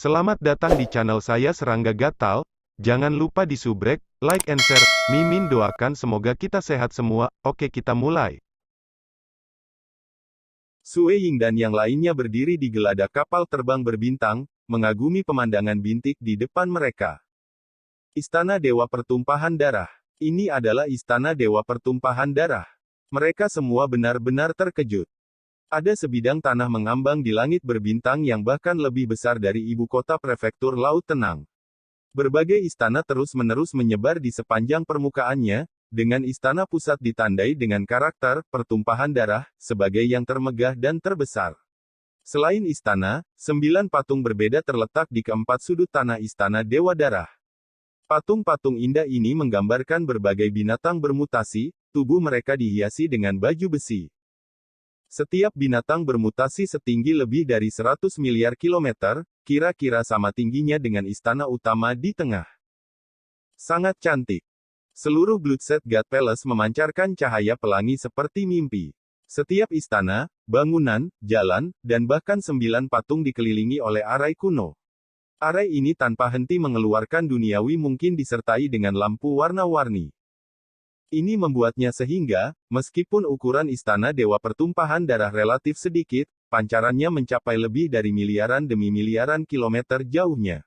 Selamat datang di channel saya Serangga Gatal. Jangan lupa di subrek, like and share. Mimin doakan semoga kita sehat semua. Oke, kita mulai. Sue Ying dan yang lainnya berdiri di geladak kapal terbang berbintang, mengagumi pemandangan bintik di depan mereka. Istana Dewa Pertumpahan Darah. Ini adalah Istana Dewa Pertumpahan Darah. Mereka semua benar-benar terkejut. Ada sebidang tanah mengambang di langit berbintang yang bahkan lebih besar dari ibu kota prefektur Laut Tenang. Berbagai istana terus-menerus menyebar di sepanjang permukaannya, dengan istana pusat ditandai dengan karakter pertumpahan darah sebagai yang termegah dan terbesar. Selain istana, 9 patung berbeda terletak di keempat sudut tanah Istana Dewa Darah. Patung-patung indah ini menggambarkan berbagai binatang bermutasi, tubuh mereka dihiasi dengan baju besi. Setiap binatang bermutasi setinggi lebih dari 100 miliar kilometer, kira-kira sama tingginya dengan istana utama di tengah. Sangat cantik. Seluruh Bloodshed God Palace memancarkan cahaya pelangi seperti mimpi. Setiap istana, bangunan, jalan, dan bahkan 9 patung dikelilingi oleh arai kuno. Arai ini tanpa henti mengeluarkan duniawi mungkin disertai dengan lampu warna-warni. Ini membuatnya sehingga, meskipun ukuran Istana Dewa Pertumpahan Darah relatif sedikit, pancarannya mencapai lebih dari miliaran demi miliaran kilometer jauhnya.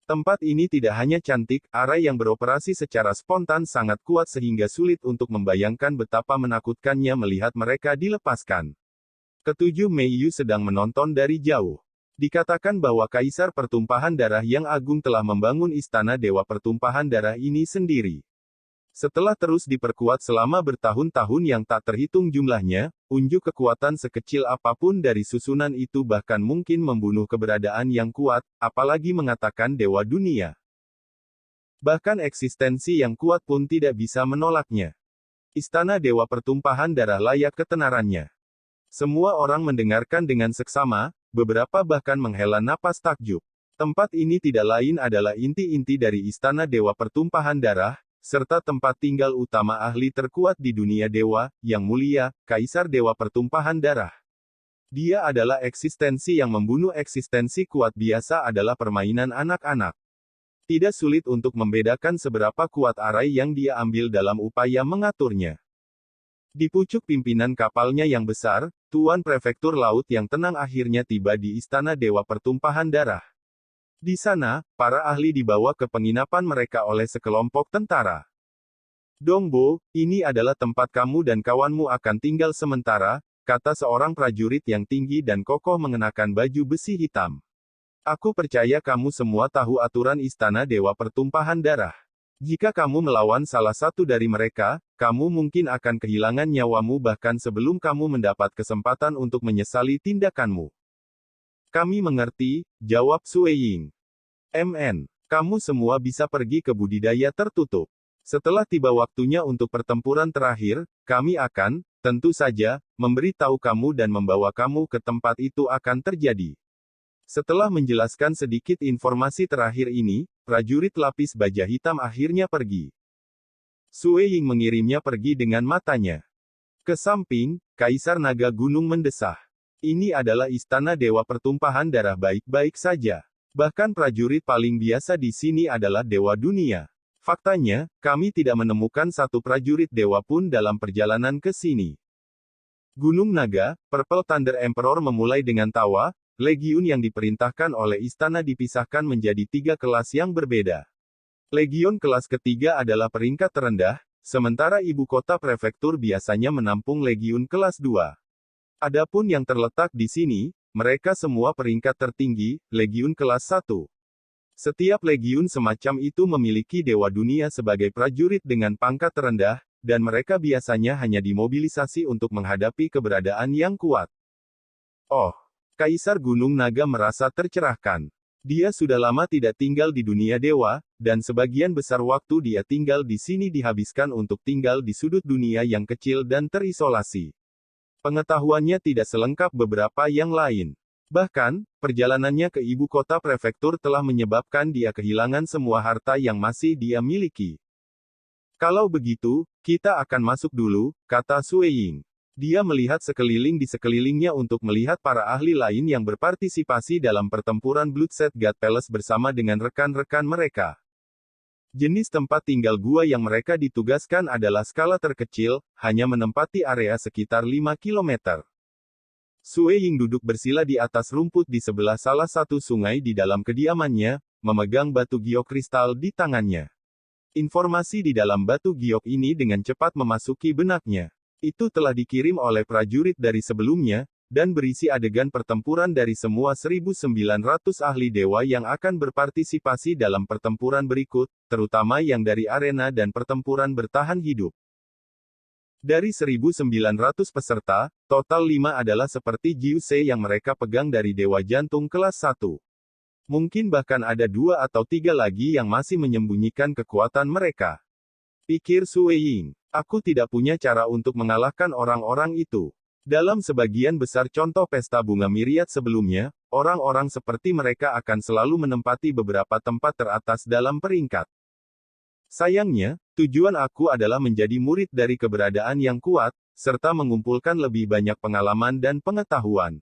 Tempat ini tidak hanya cantik, arai yang beroperasi secara spontan sangat kuat sehingga sulit untuk membayangkan betapa menakutkannya melihat mereka dilepaskan. Ketujuh Mei Yu sedang menonton dari jauh. Dikatakan bahwa Kaisar Pertumpahan Darah yang agung telah membangun Istana Dewa Pertumpahan Darah ini sendiri. Setelah terus diperkuat selama bertahun-tahun yang tak terhitung jumlahnya, unjuk kekuatan sekecil apapun dari susunan itu bahkan mungkin membunuh keberadaan yang kuat, apalagi mengatakan Dewa Dunia. Bahkan eksistensi yang kuat pun tidak bisa menolaknya. Istana Dewa Pertumpahan Darah layak ketenarannya. Semua orang mendengarkan dengan seksama, beberapa bahkan menghela napas takjub. Tempat ini tidak lain adalah inti-inti dari Istana Dewa Pertumpahan Darah, serta tempat tinggal utama ahli terkuat di dunia dewa, yang mulia, Kaisar Dewa Pertumpahan Darah. Dia adalah eksistensi yang membunuh eksistensi kuat biasa adalah permainan anak-anak. Tidak sulit untuk membedakan seberapa kuat arai yang dia ambil dalam upaya mengaturnya. Di pucuk pimpinan kapalnya yang besar, Tuan Prefektur Laut yang tenang akhirnya tiba di Istana Dewa Pertumpahan Darah. Di sana, para ahli dibawa ke penginapan mereka oleh sekelompok tentara. Dongbo, ini adalah tempat kamu dan kawanmu akan tinggal sementara, kata seorang prajurit yang tinggi dan kokoh mengenakan baju besi hitam. Aku percaya kamu semua tahu aturan Istana Dewa Pertumpahan Darah. Jika kamu melawan salah satu dari mereka, kamu mungkin akan kehilangan nyawamu bahkan sebelum kamu mendapat kesempatan untuk menyesali tindakanmu. Kami mengerti, jawab Sue Ying. Kamu semua bisa pergi ke budidaya tertutup. Setelah tiba waktunya untuk pertempuran terakhir, kami akan, tentu saja, memberitahu kamu dan membawa kamu ke tempat itu akan terjadi. Setelah menjelaskan sedikit informasi terakhir ini, prajurit lapis baja hitam akhirnya pergi. Sue Ying mengirimnya pergi dengan matanya. Ke samping, Kaisar Naga Gunung mendesah. Ini adalah Istana Dewa Pertumpahan Darah baik-baik saja. Bahkan prajurit paling biasa di sini adalah Dewa Dunia. Faktanya, kami tidak menemukan satu prajurit dewa pun dalam perjalanan ke sini. Gunung Naga, Purple Thunder Emperor memulai dengan tawa, legiun yang diperintahkan oleh istana dipisahkan menjadi 3 kelas yang berbeda. Legiun kelas ketiga adalah peringkat terendah, sementara ibu kota prefektur biasanya menampung legiun kelas 2. Adapun yang terletak di sini, mereka semua peringkat tertinggi, legiun kelas 1. Setiap legiun semacam itu memiliki Dewa Dunia sebagai prajurit dengan pangkat terendah, dan mereka biasanya hanya dimobilisasi untuk menghadapi keberadaan yang kuat. Oh, Kaisar Gunung Naga merasa tercerahkan. Dia sudah lama tidak tinggal di dunia dewa, dan sebagian besar waktu dia tinggal di sini dihabiskan untuk tinggal di sudut dunia yang kecil dan terisolasi. Pengetahuannya tidak selengkap beberapa yang lain. Bahkan, perjalanannya ke ibu kota prefektur telah menyebabkan dia kehilangan semua harta yang masih dia miliki. Kalau begitu, kita akan masuk dulu, kata Sue Ying. Dia melihat sekeliling di sekelilingnya untuk melihat para ahli lain yang berpartisipasi dalam pertempuran Bloodshed God Palace bersama dengan rekan-rekan mereka. Jenis tempat tinggal gua yang mereka ditugaskan adalah skala terkecil, hanya menempati area sekitar 5 km. Sue Ying duduk bersila di atas rumput di sebelah salah satu sungai di dalam kediamannya, memegang batu giok kristal di tangannya. Informasi di dalam batu giok ini dengan cepat memasuki benaknya. Itu telah dikirim oleh prajurit dari sebelumnya, dan berisi adegan pertempuran dari semua 1.900 ahli dewa yang akan berpartisipasi dalam pertempuran berikut, terutama yang dari arena dan pertempuran bertahan hidup. Dari 1.900 peserta, total 5 adalah seperti Jiuse yang mereka pegang dari Dewa Jantung kelas 1. Mungkin bahkan ada 2 atau 3 lagi yang masih menyembunyikan kekuatan mereka. Pikir Sue Ying. Aku tidak punya cara untuk mengalahkan orang-orang itu. Dalam sebagian besar contoh pesta bunga Miriat sebelumnya, orang-orang seperti mereka akan selalu menempati beberapa tempat teratas dalam peringkat. Sayangnya, tujuan aku adalah menjadi murid dari keberadaan yang kuat, serta mengumpulkan lebih banyak pengalaman dan pengetahuan.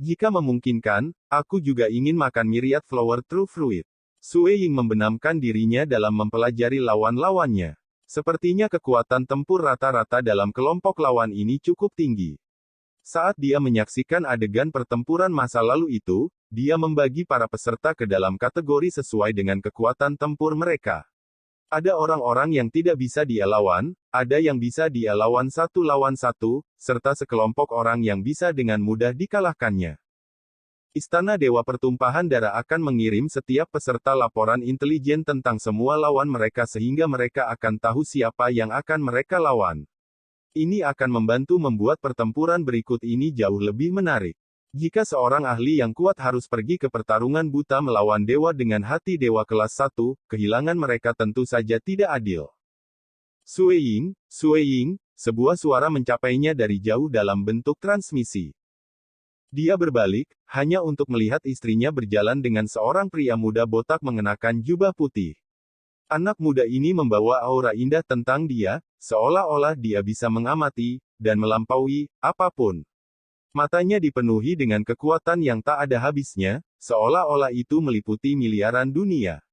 Jika memungkinkan, aku juga ingin makan Myriad Flower True Fruit. Sue Ying membenamkan dirinya dalam mempelajari lawan-lawannya. Sepertinya kekuatan tempur rata-rata dalam kelompok lawan ini cukup tinggi. Saat dia menyaksikan adegan pertempuran masa lalu itu, dia membagi para peserta ke dalam kategori sesuai dengan kekuatan tempur mereka. Ada orang-orang yang tidak bisa dia lawan, ada yang bisa dia lawan 1 lawan 1, serta sekelompok orang yang bisa dengan mudah dikalahkannya. Istana Dewa Pertumpahan Darah akan mengirim setiap peserta laporan intelijen tentang semua lawan mereka sehingga mereka akan tahu siapa yang akan mereka lawan. Ini akan membantu membuat pertempuran berikut ini jauh lebih menarik. Jika seorang ahli yang kuat harus pergi ke pertarungan buta melawan dewa dengan hati dewa kelas 1, kehilangan mereka tentu saja tidak adil. Sue Ying, sebuah suara mencapainya dari jauh dalam bentuk transmisi. Dia berbalik, hanya untuk melihat istrinya berjalan dengan seorang pria muda botak mengenakan jubah putih. Anak muda ini membawa aura indah tentang dia, seolah-olah dia bisa mengamati, dan melampaui, apapun. Matanya dipenuhi dengan kekuatan yang tak ada habisnya, seolah-olah itu meliputi miliaran dunia.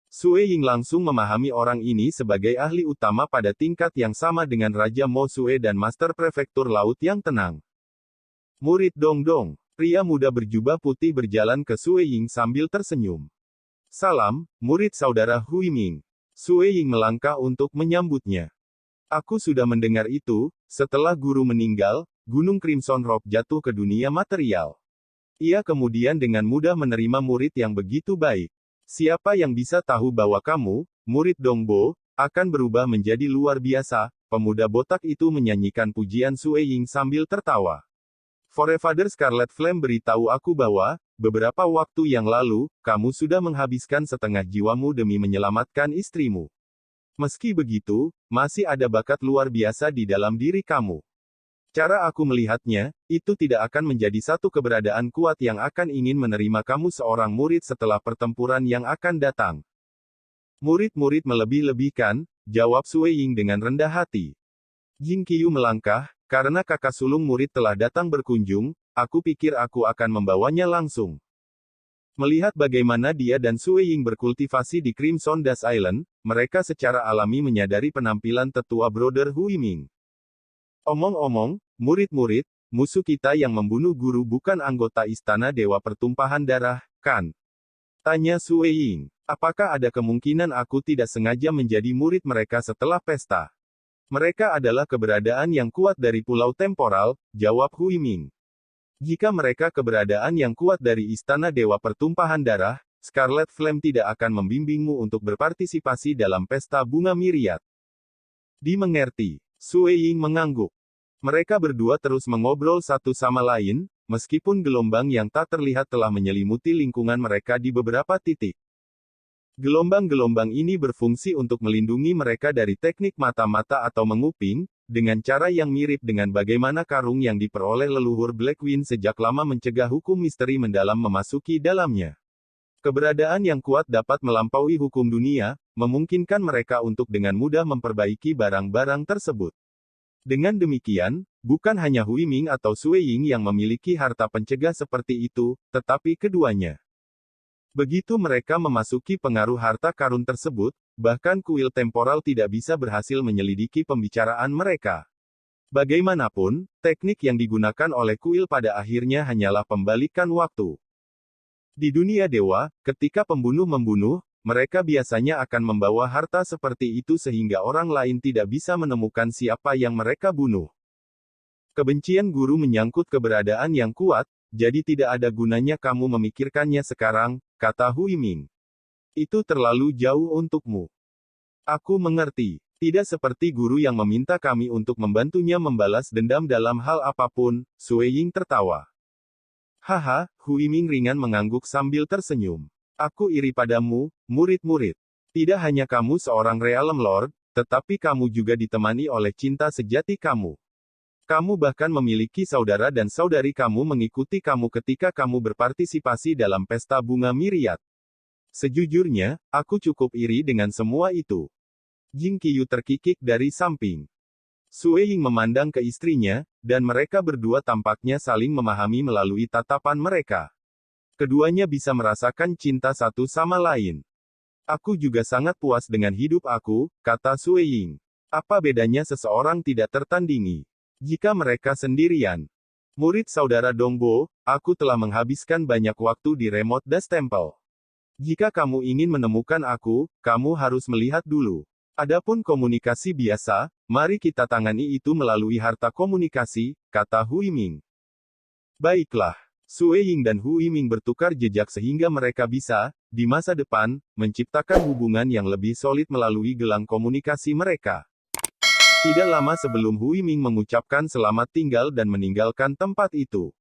Sue Ying langsung memahami orang ini sebagai ahli utama pada tingkat yang sama dengan Raja Mo Sue dan Master Prefektur Laut yang tenang. Murid Dongdong, pria muda berjubah putih berjalan ke Sue Ying sambil tersenyum. Salam, murid saudara Hui Ming. Sue Ying melangkah untuk menyambutnya. Aku sudah mendengar itu, setelah guru meninggal, Gunung Crimson Rock jatuh ke dunia material. Ia kemudian dengan mudah menerima murid yang begitu baik. Siapa yang bisa tahu bahwa kamu, murid Dongbo, akan berubah menjadi luar biasa, pemuda botak itu menyanyikan pujian Sue Ying sambil tertawa. Forefather Scarlet Flame beritahu aku bahwa, beberapa waktu yang lalu, kamu sudah menghabiskan setengah jiwamu demi menyelamatkan istrimu. Meski begitu, masih ada bakat luar biasa di dalam diri kamu. Cara aku melihatnya, itu tidak akan menjadi satu keberadaan kuat yang akan ingin menerima kamu seorang murid setelah pertempuran yang akan datang. Murid-murid melebih-lebihkan, jawab Sue Ying dengan rendah hati. Jing Qiyu melangkah, karena kakak sulung murid telah datang berkunjung, aku pikir aku akan membawanya langsung. Melihat bagaimana dia dan Sue Ying berkultivasi di Crimson Dust Island, mereka secara alami menyadari penampilan tetua Brother Hui Ming. Omong-omong, murid-murid, musuh kita yang membunuh guru bukan anggota Istana Dewa Pertumpahan Darah, kan? Tanya Sue Ying. Apakah ada kemungkinan aku tidak sengaja menjadi murid mereka setelah pesta? Mereka adalah keberadaan yang kuat dari Pulau Temporal, jawab Hui Ming. Jika mereka keberadaan yang kuat dari Istana Dewa Pertumpahan Darah, Scarlet Flame tidak akan membimbingmu untuk berpartisipasi dalam pesta bunga Miriat. Dimengerti. Sue Ying mengangguk. Mereka berdua terus mengobrol satu sama lain, meskipun gelombang yang tak terlihat telah menyelimuti lingkungan mereka di beberapa titik. Gelombang-gelombang ini berfungsi untuk melindungi mereka dari teknik mata-mata atau menguping, dengan cara yang mirip dengan bagaimana karung yang diperoleh leluhur Blackwing sejak lama mencegah hukum misteri mendalam memasuki dalamnya. Keberadaan yang kuat dapat melampaui hukum dunia, memungkinkan mereka untuk dengan mudah memperbaiki barang-barang tersebut. Dengan demikian, Bukan hanya Hui Ming atau Sui Ying yang memiliki harta pencegah seperti itu, tetapi keduanya. Begitu mereka memasuki pengaruh harta karun tersebut, bahkan kuil temporal tidak bisa berhasil menyelidiki pembicaraan mereka. Bagaimanapun, teknik yang digunakan oleh kuil pada akhirnya hanyalah pembalikan waktu. Di dunia dewa, ketika pembunuh membunuh, mereka biasanya akan membawa harta seperti itu sehingga orang lain tidak bisa menemukan siapa yang mereka bunuh. Kebencian guru menyangkut keberadaan yang kuat, jadi tidak ada gunanya kamu memikirkannya sekarang, kata Hui Ming. Itu terlalu jauh untukmu. Aku mengerti. Tidak seperti guru yang meminta kami untuk membantunya membalas dendam dalam hal apapun, Sui Ying tertawa. Haha, Hui Ming ringan mengangguk sambil tersenyum. Aku iri padamu, murid-murid. Tidak hanya kamu seorang Realm Lord, tetapi kamu juga ditemani oleh cinta sejati kamu. Kamu bahkan memiliki saudara dan saudari kamu mengikuti kamu ketika kamu berpartisipasi dalam pesta bunga Myriad. Sejujurnya, aku cukup iri dengan semua itu. Jing Qiyu terkikik dari samping. Sui Ying memandang ke istrinya, dan mereka berdua tampaknya saling memahami melalui tatapan mereka. Keduanya bisa merasakan cinta satu sama lain. Aku juga sangat puas dengan hidup aku, kata Sui Ying. Apa bedanya seseorang tidak tertandingi? Jika mereka sendirian. Murid saudara Dongbo, aku telah menghabiskan banyak waktu di Remote Dust Temple. Jika kamu ingin menemukan aku, kamu harus melihat dulu. Adapun komunikasi biasa, mari kita tangani itu melalui harta komunikasi, kata Hui Ming. Baiklah. Sui Ying dan Hui Ming bertukar jejak sehingga mereka bisa, di masa depan, menciptakan hubungan yang lebih solid melalui gelang komunikasi mereka. Tidak lama sebelum Hui Ming mengucapkan selamat tinggal dan meninggalkan tempat itu.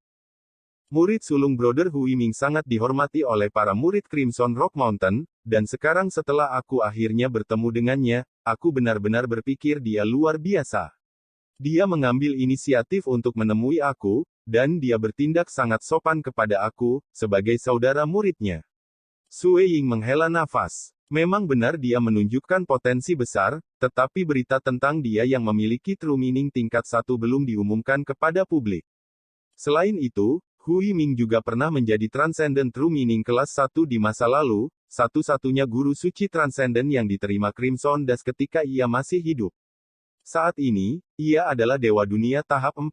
Murid sulung Brother Hui Ming sangat dihormati oleh para murid Crimson Rock Mountain, dan sekarang setelah aku akhirnya bertemu dengannya, aku benar-benar berpikir dia luar biasa. Dia mengambil inisiatif untuk menemui aku, dan dia bertindak sangat sopan kepada aku, sebagai saudara muridnya. Sui Ying menghela nafas. Memang benar dia menunjukkan potensi besar, tetapi berita tentang dia yang memiliki true meaning tingkat 1 belum diumumkan kepada publik. Selain itu, Hui Ming juga pernah menjadi Transcendent True Meaning kelas 1 di masa lalu, satu-satunya guru suci Transcendent yang diterima Crimson Dust ketika ia masih hidup. Saat ini, ia adalah Dewa Dunia tahap 4.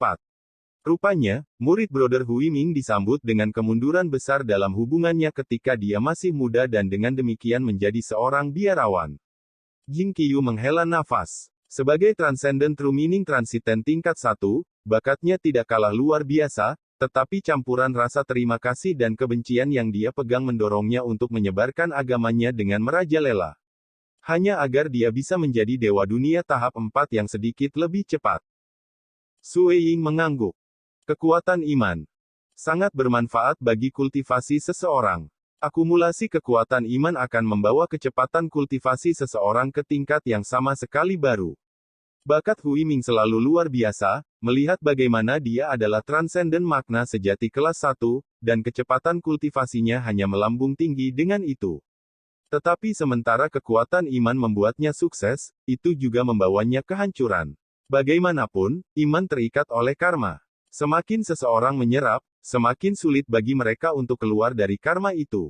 Rupanya, murid Brother Hui Ming disambut dengan kemunduran besar dalam hubungannya ketika dia masih muda dan dengan demikian menjadi seorang biarawan. Jing Qiyu menghela nafas. Sebagai Transcendent True Meaning Transiten tingkat 1, bakatnya tidak kalah luar biasa, tetapi campuran rasa terima kasih dan kebencian yang dia pegang mendorongnya untuk menyebarkan agamanya dengan merajalela. Hanya agar dia bisa menjadi Dewa Dunia tahap 4 yang sedikit lebih cepat. Sui Ying mengangguk. Kekuatan iman. Sangat bermanfaat bagi kultivasi seseorang. Akumulasi kekuatan iman akan membawa kecepatan kultivasi seseorang ke tingkat yang sama sekali baru. Bakat Hui Ming selalu luar biasa, melihat bagaimana dia adalah transenden makna sejati kelas 1, dan kecepatan kultivasinya hanya melambung tinggi dengan itu. Tetapi sementara kekuatan iman membuatnya sukses, itu juga membawanya kehancuran. Bagaimanapun, iman terikat oleh karma. Semakin seseorang menyerap, semakin sulit bagi mereka untuk keluar dari karma itu.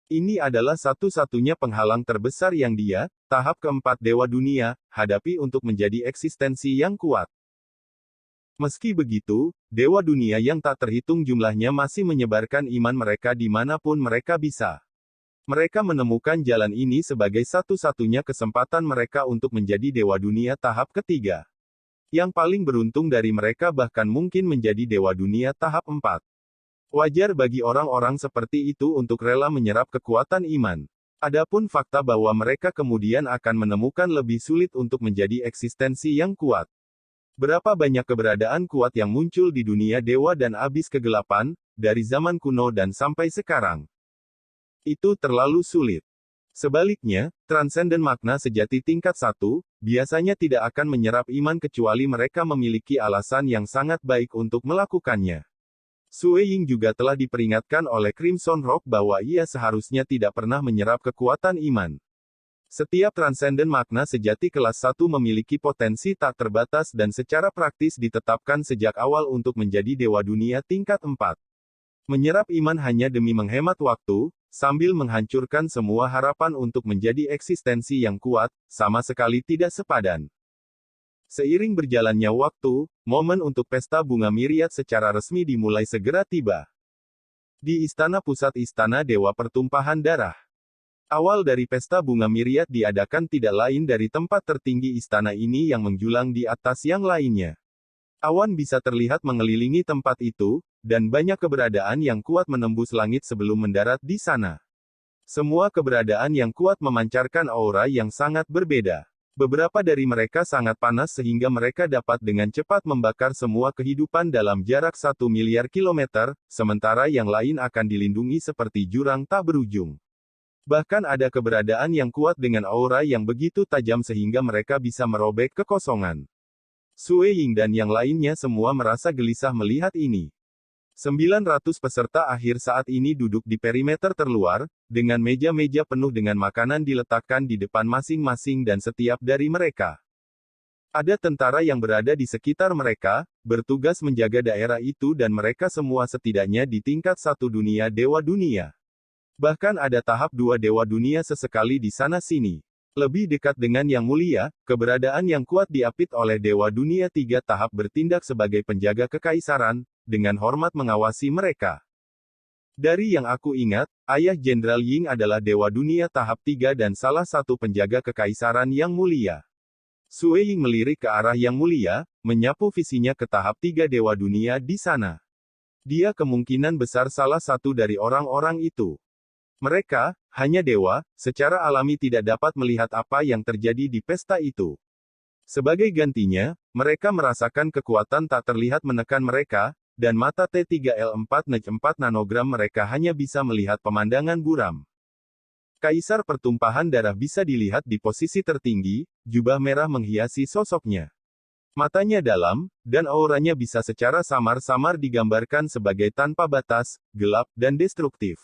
Ini adalah satu-satunya penghalang terbesar yang dia, tahap keempat Dewa Dunia, hadapi untuk menjadi eksistensi yang kuat. Meski begitu, Dewa Dunia yang tak terhitung jumlahnya masih menyebarkan iman mereka dimanapun mereka bisa. Mereka menemukan jalan ini sebagai satu-satunya kesempatan mereka untuk menjadi Dewa Dunia tahap ketiga. Yang paling beruntung dari mereka bahkan mungkin menjadi Dewa Dunia tahap 4. Wajar bagi orang-orang seperti itu untuk rela menyerap kekuatan iman. Adapun fakta bahwa mereka kemudian akan menemukan lebih sulit untuk menjadi eksistensi yang kuat. Berapa banyak keberadaan kuat yang muncul di dunia dewa dan abis kegelapan, dari zaman kuno dan sampai sekarang. Itu terlalu sulit. Sebaliknya, transenden makna sejati tingkat 1, biasanya tidak akan menyerap iman kecuali mereka memiliki alasan yang sangat baik untuk melakukannya. Sui Ying juga telah diperingatkan oleh Crimson Rock bahwa ia seharusnya tidak pernah menyerap kekuatan iman. Setiap transenden makna sejati kelas 1 memiliki potensi tak terbatas dan secara praktis ditetapkan sejak awal untuk menjadi dewa dunia tingkat 4. Menyerap iman hanya demi menghemat waktu, sambil menghancurkan semua harapan untuk menjadi eksistensi yang kuat, sama sekali tidak sepadan. Seiring berjalannya waktu, momen untuk pesta bunga Miriat secara resmi dimulai segera tiba. Di Istana Pusat Istana Dewa Pertumpahan Darah. Awal dari pesta bunga Miriat diadakan tidak lain dari tempat tertinggi istana ini yang menjulang di atas yang lainnya. Awan bisa terlihat mengelilingi tempat itu, dan banyak keberadaan yang kuat menembus langit sebelum mendarat di sana. Semua keberadaan yang kuat memancarkan aura yang sangat berbeda. Beberapa dari mereka sangat panas sehingga mereka dapat dengan cepat membakar semua kehidupan dalam jarak 1 miliar kilometer, sementara yang lain akan dilindungi seperti jurang tak berujung. Bahkan ada keberadaan yang kuat dengan aura yang begitu tajam sehingga mereka bisa merobek kekosongan. Sue Ying dan yang lainnya semua merasa gelisah melihat ini. 900 peserta akhir saat ini duduk di perimeter terluar, dengan meja-meja penuh dengan makanan diletakkan di depan masing-masing dan setiap dari mereka. Ada tentara yang berada di sekitar mereka, bertugas menjaga daerah itu dan mereka semua setidaknya di tingkat 1 dunia dewa dunia. Bahkan ada tahap 2 dewa dunia sesekali di sana-sini. Lebih dekat dengan yang mulia, keberadaan yang kuat diapit oleh dewa dunia 3 tahap bertindak sebagai penjaga kekaisaran, dengan hormat mengawasi mereka. Dari yang aku ingat, ayah Jenderal Ying adalah dewa dunia tahap 3 dan salah satu penjaga kekaisaran yang mulia. Sue Ying melirik ke arah yang mulia, menyapu visinya ke tahap 3 dewa dunia di sana. Dia kemungkinan besar salah satu dari orang-orang itu. Mereka, hanya dewa, secara alami tidak dapat melihat apa yang terjadi di pesta itu. Sebagai gantinya, mereka merasakan kekuatan tak terlihat menekan mereka, dan mata T3L4-4 nanogram mereka hanya bisa melihat pemandangan buram. Kaisar Pertumpahan Darah bisa dilihat di posisi tertinggi, jubah merah menghiasi sosoknya. Matanya dalam, dan auranya bisa secara samar-samar digambarkan sebagai tanpa batas, gelap, dan destruktif.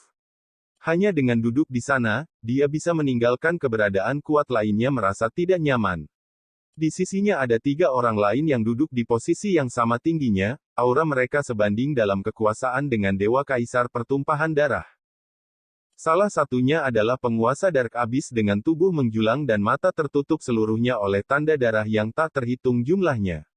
Hanya dengan duduk di sana, dia bisa meninggalkan keberadaan kuat lainnya merasa tidak nyaman. Di sisinya ada 3 orang lain yang duduk di posisi yang sama tingginya, aura mereka sebanding dalam kekuasaan dengan Dewa Kaisar Pertumpahan Darah. Salah satunya adalah penguasa Dark Abyss dengan tubuh menjulang dan mata tertutup seluruhnya oleh tanda darah yang tak terhitung jumlahnya.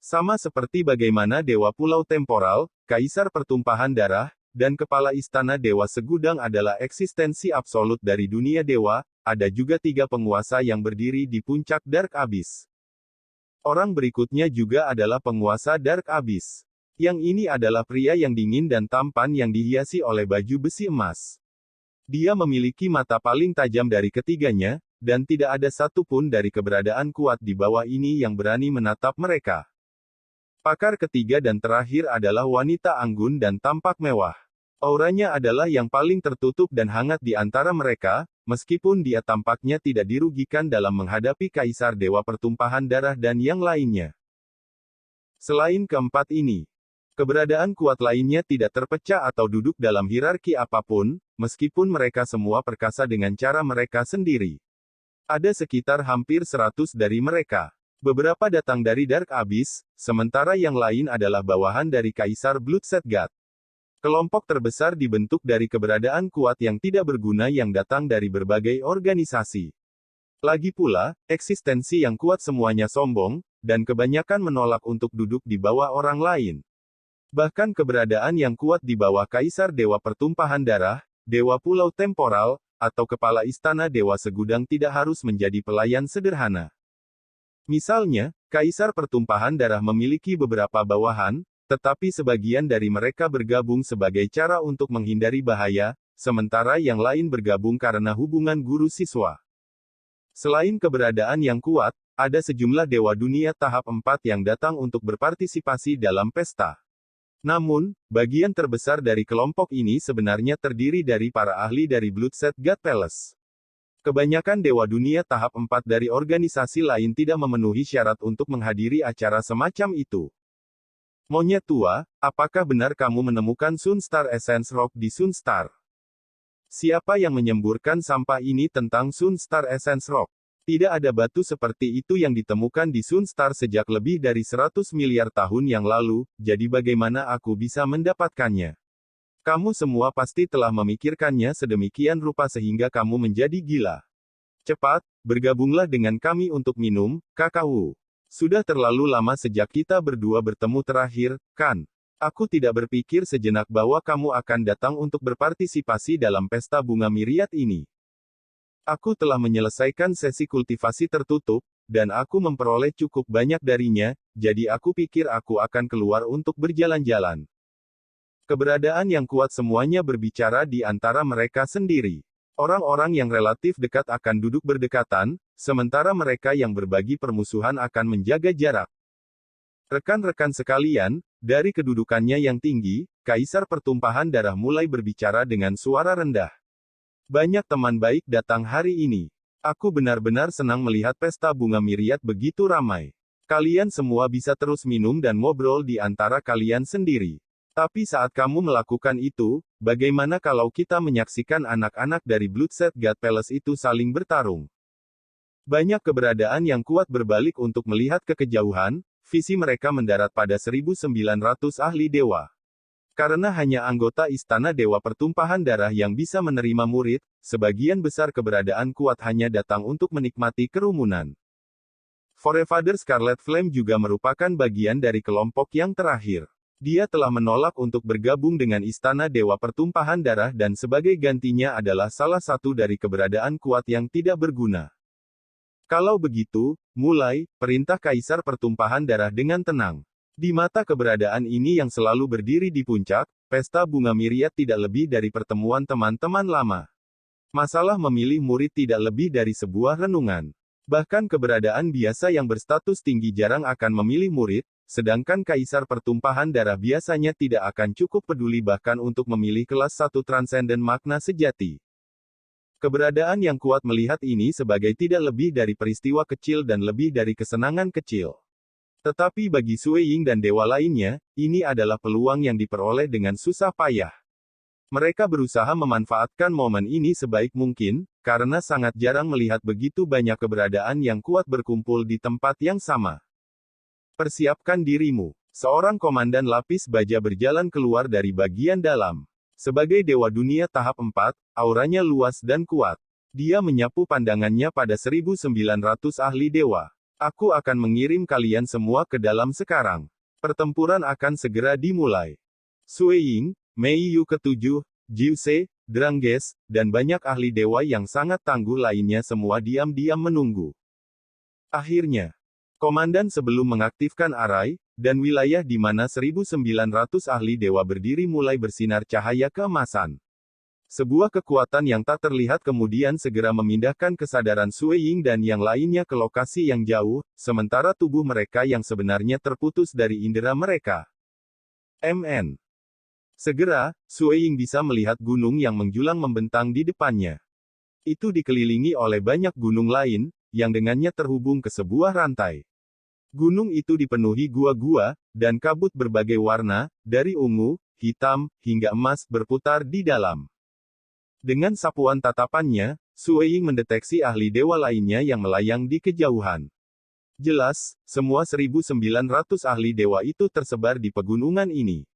Sama seperti bagaimana Dewa Pulau Temporal, Kaisar Pertumpahan Darah, dan Kepala Istana Dewa Segudang adalah eksistensi absolut dari dunia dewa, ada juga 3 penguasa yang berdiri di puncak Dark Abyss. Orang berikutnya juga adalah penguasa Dark Abyss. Yang ini adalah pria yang dingin dan tampan yang dihiasi oleh baju besi emas. Dia memiliki mata paling tajam dari ketiganya, dan tidak ada satupun dari keberadaan kuat di bawah ini yang berani menatap mereka. Pakar ketiga dan terakhir adalah wanita anggun dan tampak mewah. Auranya adalah yang paling tertutup dan hangat di antara mereka, meskipun dia tampaknya tidak dirugikan dalam menghadapi Kaisar Dewa Pertumpahan Darah dan yang lainnya. Selain keempat ini, keberadaan kuat lainnya tidak terpecah atau duduk dalam hierarki apapun, meskipun mereka semua perkasa dengan cara mereka sendiri. Ada sekitar hampir 100 dari mereka. Beberapa datang dari Dark Abyss, sementara yang lain adalah bawahan dari Kaisar Bloodset God. Kelompok terbesar dibentuk dari keberadaan kuat yang tidak berguna yang datang dari berbagai organisasi. Lagi pula, eksistensi yang kuat semuanya sombong, dan kebanyakan menolak untuk duduk di bawah orang lain. Bahkan keberadaan yang kuat di bawah Kaisar Dewa Pertumpahan Darah, Dewa Pulau Temporal, atau Kepala Istana Dewa Segudang tidak harus menjadi pelayan sederhana. Misalnya, Kaisar Pertumpahan Darah memiliki beberapa bawahan, tetapi sebagian dari mereka bergabung sebagai cara untuk menghindari bahaya, sementara yang lain bergabung karena hubungan guru-siswa. Selain keberadaan yang kuat, ada sejumlah dewa dunia tahap 4 yang datang untuk berpartisipasi dalam pesta. Namun, bagian terbesar dari kelompok ini sebenarnya terdiri dari para ahli dari Bloodset God Palace. Kebanyakan dewa dunia tahap 4 dari organisasi lain tidak memenuhi syarat untuk menghadiri acara semacam itu. Monyet tua, apakah benar kamu menemukan Sunstar Essence Rock di Sunstar? Siapa yang menyemburkan sampah ini tentang Sunstar Essence Rock? Tidak ada batu seperti itu yang ditemukan di Sunstar sejak lebih dari 100 miliar tahun yang lalu, jadi bagaimana aku bisa mendapatkannya? Kamu semua pasti telah memikirkannya sedemikian rupa sehingga kamu menjadi gila. Cepat, bergabunglah dengan kami untuk minum, kakao. Sudah terlalu lama sejak kita berdua bertemu terakhir, kan? Aku tidak berpikir sejenak bahwa kamu akan datang untuk berpartisipasi dalam pesta bunga miriat ini. Aku telah menyelesaikan sesi kultivasi tertutup, dan aku memperoleh cukup banyak darinya, jadi aku pikir aku akan keluar untuk berjalan-jalan. Keberadaan yang kuat semuanya berbicara di antara mereka sendiri. Orang-orang yang relatif dekat akan duduk berdekatan, sementara mereka yang berbagi permusuhan akan menjaga jarak. Rekan-rekan sekalian, dari kedudukannya yang tinggi, Kaisar Pertumpahan Darah mulai berbicara dengan suara rendah. Banyak teman baik datang hari ini. Aku benar-benar senang melihat pesta bunga miriat begitu ramai. Kalian semua bisa terus minum dan ngobrol di antara kalian sendiri. Tapi saat kamu melakukan itu, bagaimana kalau kita menyaksikan anak-anak dari Bloodset God Palace itu saling bertarung? Banyak keberadaan yang kuat berbalik untuk melihat ke kejauhan, visi mereka mendarat pada 1900 ahli dewa. Karena hanya anggota Istana Dewa Pertumpahan Darah yang bisa menerima murid, sebagian besar keberadaan kuat hanya datang untuk menikmati kerumunan. Forefather Scarlet Flame juga merupakan bagian dari kelompok yang terakhir. Dia telah menolak untuk bergabung dengan Istana Dewa Pertumpahan Darah dan sebagai gantinya adalah salah satu dari keberadaan kuat yang tidak berguna. Kalau begitu, mulai, perintah Kaisar Pertumpahan Darah dengan tenang. Di mata keberadaan ini yang selalu berdiri di puncak, pesta bunga miriat tidak lebih dari pertemuan teman-teman lama. Masalah memilih murid tidak lebih dari sebuah renungan. Bahkan keberadaan biasa yang berstatus tinggi jarang akan memilih murid, sedangkan Kaisar Pertumpahan Darah biasanya tidak akan cukup peduli bahkan untuk memilih kelas 1 transenden makna sejati. Keberadaan yang kuat melihat ini sebagai tidak lebih dari peristiwa kecil dan lebih dari kesenangan kecil. Tetapi bagi Sue Ying dan dewa lainnya, ini adalah peluang yang diperoleh dengan susah payah. Mereka berusaha memanfaatkan momen ini sebaik mungkin, karena sangat jarang melihat begitu banyak keberadaan yang kuat berkumpul di tempat yang sama. Persiapkan dirimu. Seorang komandan lapis baja berjalan keluar dari bagian dalam. Sebagai dewa dunia tahap 4, auranya luas dan kuat. Dia menyapu pandangannya pada 1900 ahli dewa. Aku akan mengirim kalian semua ke dalam sekarang. Pertempuran akan segera dimulai. Sue Ying, Mei Yu ke-7, Jiu Se, Drangges, dan banyak ahli dewa yang sangat tangguh lainnya semua diam-diam menunggu. Akhirnya, komandan sebelum mengaktifkan arai, dan wilayah di mana 1900 ahli dewa berdiri mulai bersinar cahaya keemasan. Sebuah kekuatan yang tak terlihat kemudian segera memindahkan kesadaran Sue Ying dan yang lainnya ke lokasi yang jauh, sementara tubuh mereka yang sebenarnya terputus dari indera mereka. MN. Segera, Sue Ying bisa melihat gunung yang menjulang membentang di depannya. Itu dikelilingi oleh banyak gunung lain, yang dengannya terhubung ke sebuah rantai. Gunung itu dipenuhi gua-gua, dan kabut berbagai warna, dari ungu, hitam, hingga emas berputar di dalam. Dengan sapuan tatapannya, Sue Ying mendeteksi ahli dewa lainnya yang melayang di kejauhan. Jelas, semua 1900 ahli dewa itu tersebar di pegunungan ini.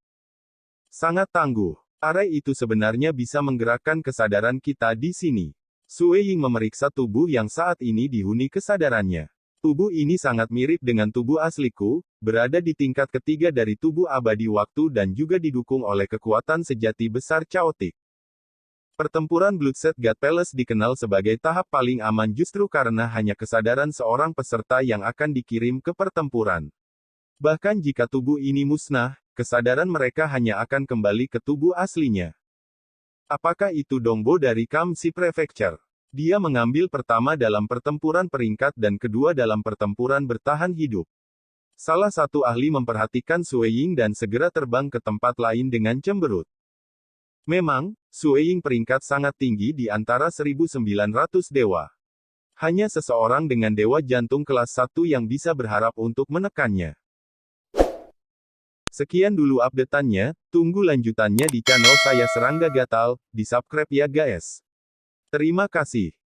Sangat tangguh. Arai itu sebenarnya bisa menggerakkan kesadaran kita di sini. Sue Ying memeriksa tubuh yang saat ini dihuni kesadarannya. Tubuh ini sangat mirip dengan tubuh asliku, berada di tingkat ketiga dari tubuh abadi waktu dan juga didukung oleh kekuatan sejati besar chaotic. Pertempuran Bloodset God Palace dikenal sebagai tahap paling aman justru karena hanya kesadaran seorang peserta yang akan dikirim ke pertempuran. Bahkan jika tubuh ini musnah, kesadaran mereka hanya akan kembali ke tubuh aslinya. Apakah itu Dongbo dari Kamsi Prefecture? Dia mengambil pertama dalam pertempuran peringkat dan kedua dalam pertempuran bertahan hidup. Salah satu ahli memperhatikan Sue Ying dan segera terbang ke tempat lain dengan cemberut. Memang, Sue Ying peringkat sangat tinggi di antara 1900 dewa. Hanya seseorang dengan dewa jantung kelas 1 yang bisa berharap untuk menekannya. Sekian dulu update-annya, tunggu lanjutannya di channel saya Serangga Gatal, di subscribe ya guys. Terima kasih.